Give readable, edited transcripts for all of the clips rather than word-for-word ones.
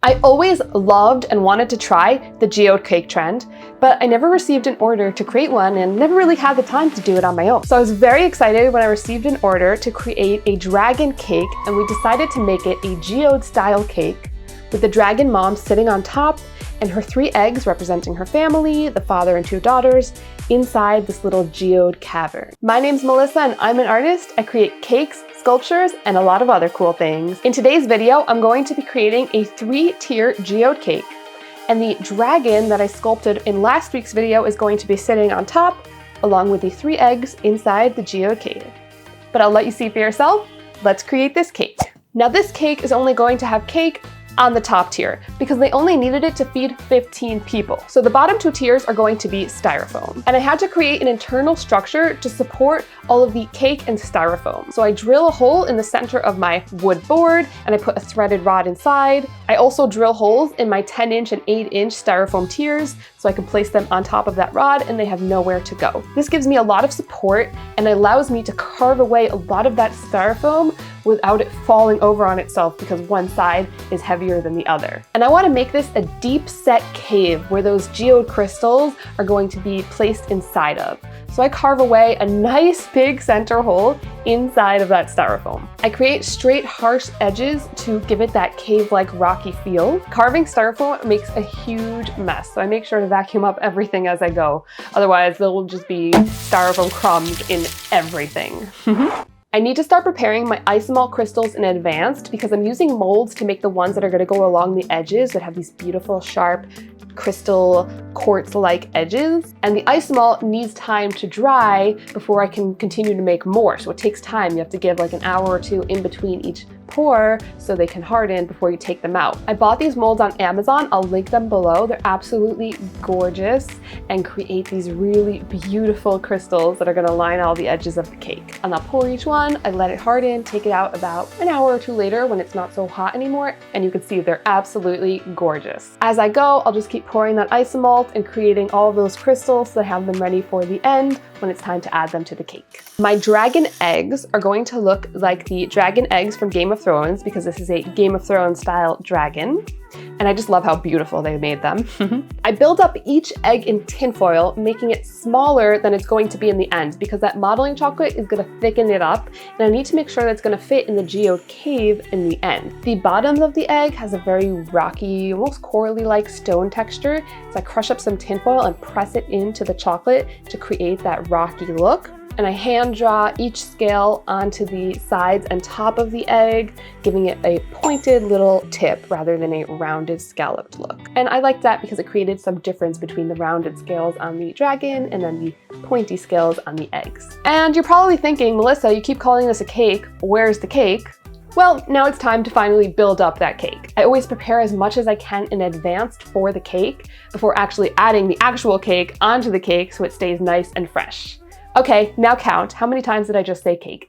I always loved and wanted to try the geode cake trend, but I never received an order to create one and never really had the time to do it on my own. So I was very excited when I received an order to create a dragon cake, and we decided to make it a geode style cake with the dragon mom sitting on top and her 3 eggs representing her family, the father and 2 daughters, inside this little geode cavern. My name's Melissa and I'm an artist. I create cakes, sculptures, and a lot of other cool things. In today's video, I'm going to be creating a 3-tier geode cake. And the dragon that I sculpted in last week's video is going to be sitting on top, along with the 3 eggs inside the geode cave. But I'll let you see for yourself. Let's create this cake. Now this cake is only going to have cake on the top tier because they only needed it to feed 15 people. So the bottom 2 tiers are going to be styrofoam. And I had to create an internal structure to support all of the cake and styrofoam. So I drill a hole in the center of my wood board and I put a threaded rod inside. I also drill holes in my 10-inch and 8-inch styrofoam tiers so I can place them on top of that rod and they have nowhere to go. This gives me a lot of support and allows me to carve away a lot of that styrofoam without it falling over on itself because one side is heavier than the other. And I want to make this a deep set cave where those geode crystals are going to be placed inside of. So I carve away a nice big center hole inside of that styrofoam. I create straight, harsh edges to give it that cave-like rocky feel. Carving styrofoam makes a huge mess, so I make sure to vacuum up everything as I go. Otherwise, there will just be styrofoam crumbs in everything. I need to start preparing my isomalt crystals in advance because I'm using molds to make the ones that are going to go along the edges that have these beautiful, sharp, crystal quartz-like edges. And the isomalt needs time to dry before I can continue to make more. So it takes time. You have to give like an hour or 2 in between each pour so they can harden before you take them out. I bought these molds on Amazon. I'll link them below. They're absolutely gorgeous and create these really beautiful crystals that are going to line all the edges of the cake. And I'll pour each one, I let it harden, take it out about an hour or 2 later when it's not so hot anymore, and you can see they're absolutely gorgeous. As I go, I'll just keep pouring that isomalt and creating all of those crystals so I have them ready for the end when it's time to add them to the cake. My dragon eggs are going to look like the dragon eggs from Game of Thrones because this is a Game of Thrones style dragon. And I just love how beautiful they made them. I build up each egg in tinfoil, making it smaller than it's going to be in the end because that modeling chocolate is going to thicken it up and I need to make sure that it's going to fit in the geode cave in the end. The bottom of the egg has a very rocky, almost corally-like stone texture, so I crush up some tinfoil and press it into the chocolate to create that rocky look. And I hand draw each scale onto the sides and top of the egg, giving it a pointed little tip rather than a rounded scalloped look. And I liked that because it created some difference between the rounded scales on the dragon and then the pointy scales on the eggs. And you're probably thinking, Melissa, you keep calling this a cake. Where's the cake? Well, now it's time to finally build up that cake. I always prepare as much as I can in advance for the cake before actually adding the actual cake onto the cake so it stays nice and fresh. Okay, now count. How many times did I just say cake?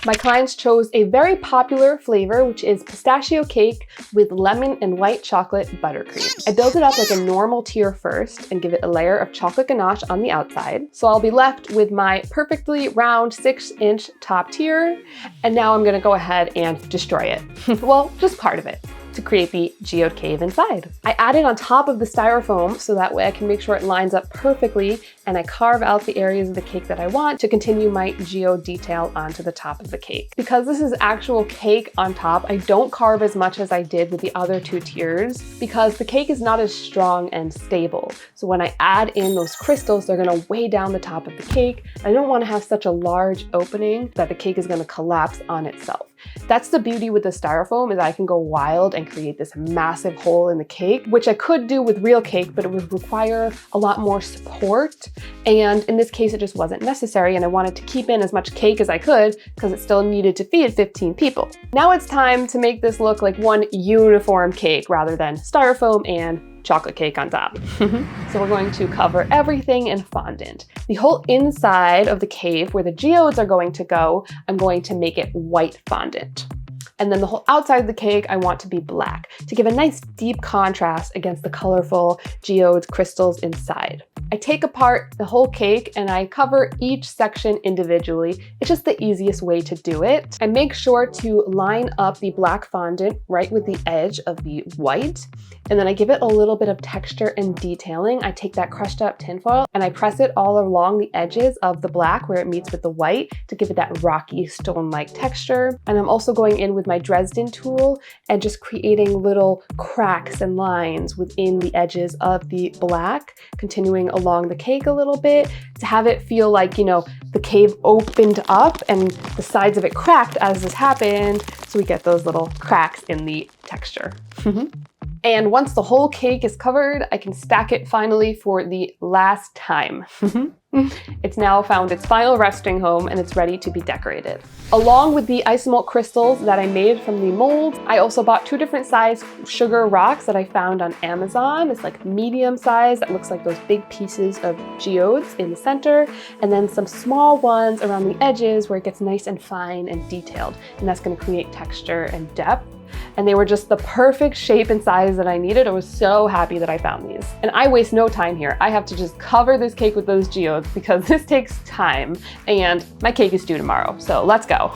My clients chose a very popular flavor, which is pistachio cake with lemon and white chocolate buttercream. I build it up like a normal tier first and give it a layer of chocolate ganache on the outside. So I'll be left with my perfectly round 6-inch top tier. And now I'm gonna go ahead and destroy it. Well, just part of it, to create the geode cave inside. I add it on top of the styrofoam so that way I can make sure it lines up perfectly and I carve out the areas of the cake that I want to continue my geode detail onto the top of the cake. Because this is actual cake on top, I don't carve as much as I did with the other 2 tiers because the cake is not as strong and stable. So when I add in those crystals, they're gonna weigh down the top of the cake. I don't wanna have such a large opening that the cake is gonna collapse on itself. That's the beauty with the styrofoam, is I can go wild and create this massive hole in the cake, which I could do with real cake, but it would require a lot more support. And in this case, it just wasn't necessary. And I wanted to keep in as much cake as I could because it still needed to feed 15 people. Now it's time to make this look like one uniform cake rather than styrofoam and chocolate cake on top. So we're going to cover everything in fondant. The whole inside of the cave where the geodes are going to go, I'm going to make it white fondant. And then the whole outside of the cake, I want to be black to give a nice deep contrast against the colorful geode crystals inside. I take apart the whole cake and I cover each section individually. It's just the easiest way to do it. I make sure to line up the black fondant right with the edge of the white, and then I give it a little bit of texture and detailing. I take that crushed up tinfoil and I press it all along the edges of the black where it meets with the white to give it that rocky stone-like texture. And I'm also going in with my Dresden tool and just creating little cracks and lines within the edges of the black, continuing along the cake a little bit to have it feel like, you know, the cave opened up and the sides of it cracked as this happened. So we get those little cracks in the texture. And once the whole cake is covered, I can stack it finally for the last time. It's now found its final resting home and it's ready to be decorated. Along with the isomalt crystals that I made from the mold, I also bought 2 different size sugar rocks that I found on Amazon. It's like medium size that looks like those big pieces of geodes in the center, and then some small ones around the edges where it gets nice and fine and detailed. And that's going to create texture and depth. And they were just the perfect shape and size that I needed. I was so happy that I found these. And I waste no time here. I have to just cover this cake with those geodes because this takes time and my cake is due tomorrow. So let's go.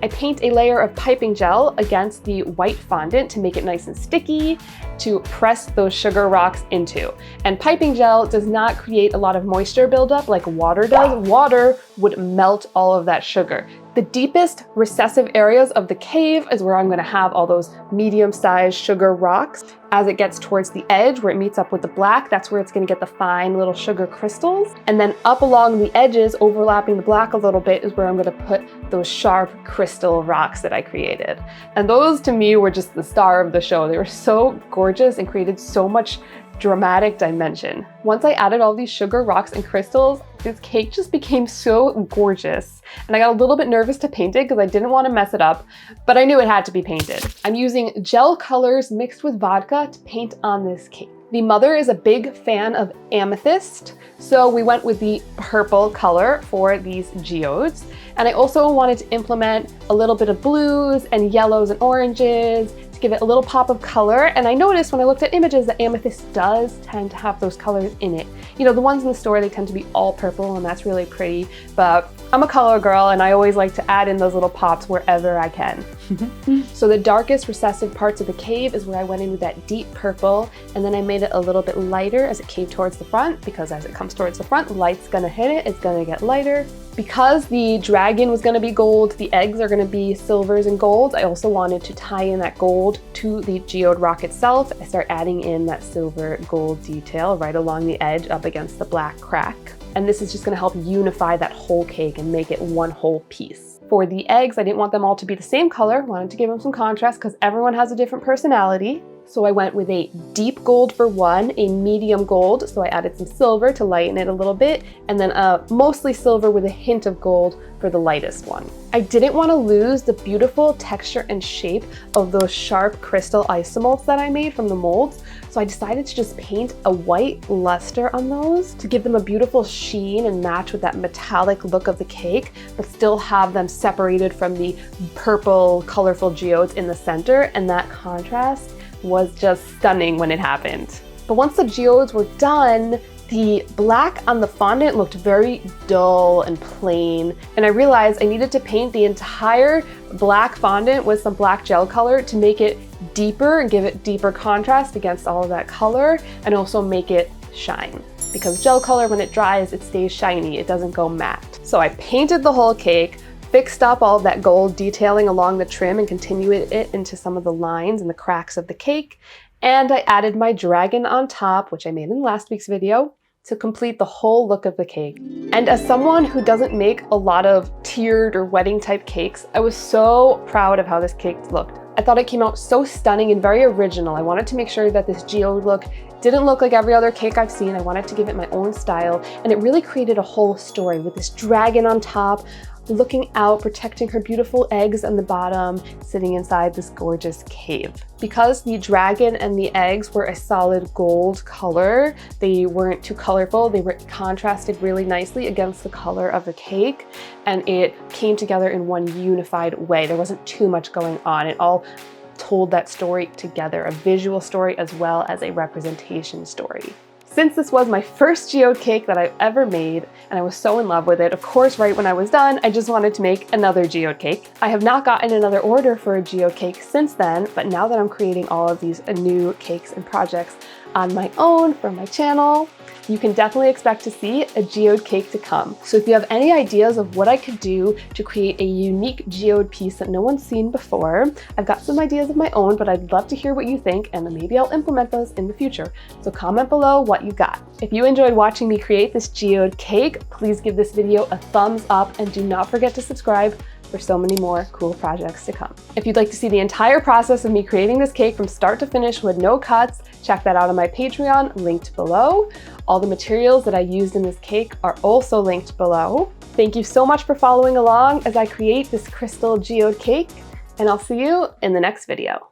I paint a layer of piping gel against the white fondant to make it nice and sticky to press those sugar rocks into. And piping gel does not create a lot of moisture buildup like water does. Water would melt all of that sugar. The deepest recessive areas of the cave is where I'm going to have all those medium-sized sugar rocks. As it gets towards the edge where it meets up with the black, that's where it's going to get the fine little sugar crystals. And then up along the edges, overlapping the black a little bit, is where I'm going to put those sharp crystal rocks that I created. And those to me were just the star of the show. They were so gorgeous and created so much dramatic dimension. Once I added all these sugar rocks and crystals, this cake just became so gorgeous. And I got a little bit nervous to paint it because I didn't want to mess it up, but I knew it had to be painted. I'm using gel colors mixed with vodka to paint on this cake. The mother is a big fan of amethyst, so we went with the purple color for these geodes. And I also wanted to implement a little bit of blues and yellows and oranges to give it a little pop of color. And I noticed when I looked at images that amethyst does tend to have those colors in it. You know, the ones in the store, they tend to be all purple and that's really pretty, but I'm a color girl and I always like to add in those little pops wherever I can. So the darkest recessive parts of the cave is where I went in with that deep purple, and then I made it a little bit lighter as it came towards the front, because as it comes towards the front, light's gonna hit it, it's gonna get lighter. Because the dragon was gonna be gold, the eggs are gonna be silvers and golds, I also wanted to tie in that gold to the geode rock itself. I start adding in that silver gold detail right along the edge up against the black crack. And this is just gonna help unify that whole cake and make it one whole piece. For the eggs, I didn't want them all to be the same color, wanted to give them some contrast because everyone has a different personality. So I went with a deep gold for one, a medium gold, so I added some silver to lighten it a little bit, and then mostly silver with a hint of gold for the lightest one. I didn't want to lose the beautiful texture and shape of those sharp crystal isomalts that I made from the molds, so I decided to just paint a white luster on those to give them a beautiful sheen and match with that metallic look of the cake, but still have them separated from the purple, colorful geodes in the center, and that contrast was just stunning when it happened. But once the geodes were done, the black on the fondant looked very dull and plain, and I realized I needed to paint the entire black fondant with some black gel color to make it deeper and give it deeper contrast against all of that color, and also make it shine. Because gel color, when it dries, it stays shiny, it doesn't go matte. So I painted the whole cake, fixed up all of that gold detailing along the trim and continued it into some of the lines and the cracks of the cake. And I added my dragon on top, which I made in last week's video, to complete the whole look of the cake. And as someone who doesn't make a lot of tiered or wedding type cakes, I was so proud of how this cake looked. I thought it came out so stunning and very original. I wanted to make sure that this geode look didn't look like every other cake I've seen. I wanted to give it my own style, and it really created a whole story with this dragon on top, looking out, protecting her beautiful eggs on the bottom, sitting inside this gorgeous cave. Because the dragon and the eggs were a solid gold color, they weren't too colorful, they were contrasted really nicely against the color of the cake, and it came together in one unified way. There wasn't too much going on. It all told that story together, a visual story as well as a representation story. Since this was my first geode cake that I've ever made, and I was so in love with it, of course, right when I was done, I just wanted to make another geode cake. I have not gotten another order for a geode cake since then, but now that I'm creating all of these new cakes and projects on my own for my channel, you can definitely expect to see a geode cake to come. So if you have any ideas of what I could do to create a unique geode piece that no one's seen before, I've got some ideas of my own, but I'd love to hear what you think, and then maybe I'll implement those in the future. So comment below what you got. If you enjoyed watching me create this geode cake, please give this video a thumbs up and do not forget to subscribe for so many more cool projects to come. If you'd like to see the entire process of me creating this cake from start to finish with no cuts, check that out on my Patreon, linked below. All the materials that I used in this cake are also linked below. Thank you so much for following along as I create this crystal geode cake, and I'll see you in the next video.